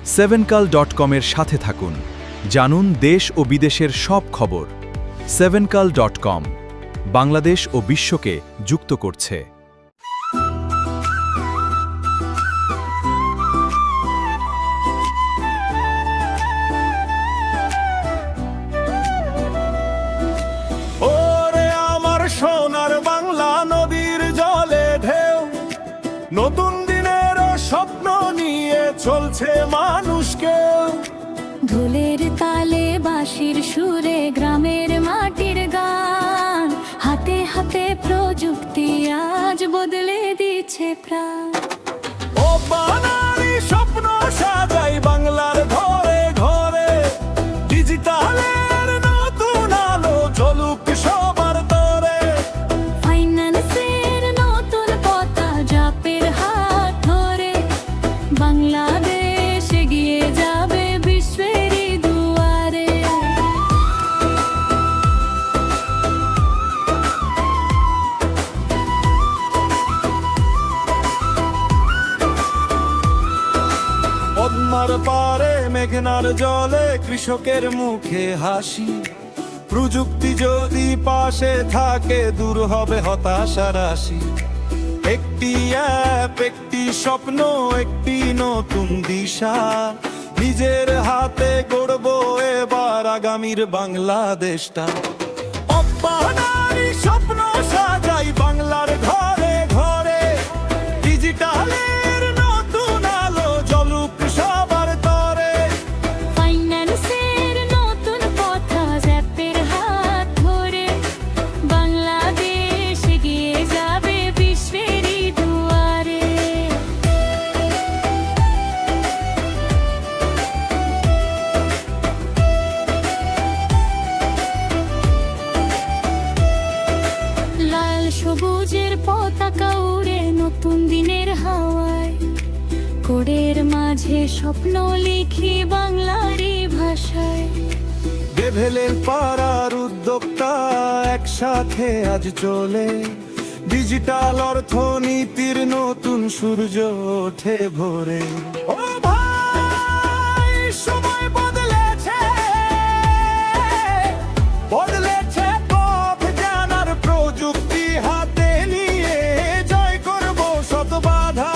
sevencal.com-এর সাথে থাকুন, জানুন দেশ ও বিদেশের সব খবর। sevencal.com, বাংলাদেশ ও বিশ্বকে যুক্ত করছে। ওরে আমার সোনার বাংলা, নদীর জলে ঢেউ, নতুন দিনের স্বপ্ন নিয়ে চলছে মানুষকে। ঢোলের তালে বাঁশির সুরে গ্রামের মাটির গান, হাতে হাতে প্রযুক্তি আজ বদলে দিচ্ছে প্রাণ। ও বানারি স্বপ্ন সাজাই বাংলার ঘরে ঘরে, ডিজিটালের নতুন আলো জ্বলুক সবার তরে। ফাইন্যান্সের নতুন পথা জাপের হাত ধরে, বাংলাদেশ এগিয়ে যাবে বিশ্বেরই দুয়ারে। পদ্মার পারে মেঘনার জলে কৃষকের মুখে হাসি, প্রযুক্তি যদি পাশে থাকে দূর হবে হতাশা রাশি। একটি অ্যাপ, একটি স্বপ্ন, একটি নতুন দিশা, নিজের হাতে গড়ব এবার আগামীর বাংলাদেশটা। অপানারি স্বপ্ন সাজাই বাংলার ঘরে ঘরে, ডিজিটালের নতুন আলো জ্বলুক সবার তরে। ফাইন্যান্সের নতুন পথা জাপের হাত ধরে, বাংলাদেশ এগিয়ে যাবে বিশ্বেরই দুয়ারে। লাল সবুজের পতাকা উড়ে নতুন দিনের হাওয়ায়, কোডের মাঝে স্বপ্ন লিখি বাংলারই ভাষায়। ডেভেলের পাড়ার উদ্যোক্তা একসাথে আজ চলে, ডিজিটাল অর্থনীতির নতুন সূর্য ওঠে ভোরে। ও ভাই সময় বদলেছে, বদলেছে পথ জানার প্রযুক্তি হাতে নিয়ে জয় করব শত বাধা।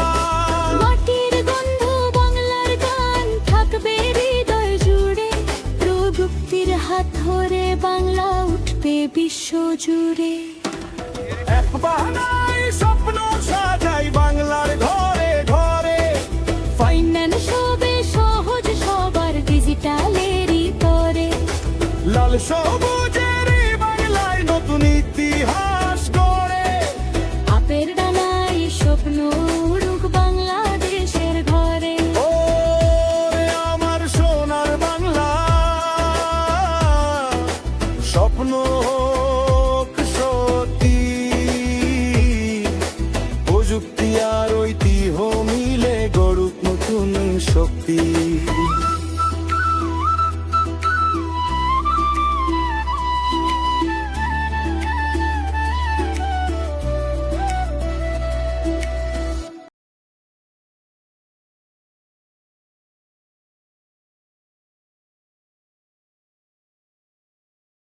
মাটির গন্ধ বাংলার গান থাকবে হৃদয় জুড়ে, প্রযুক্তির হাত ধরে বাংলা উঠবে বিশ্ব জুড়ে। এক বাহানায় স্বপ্ন সাজাই বাংলার ঘরে ঘরে, ফাইন্যান্স হবে সহজ সবার ডিজিটালেরই তরে। লাল সবুজ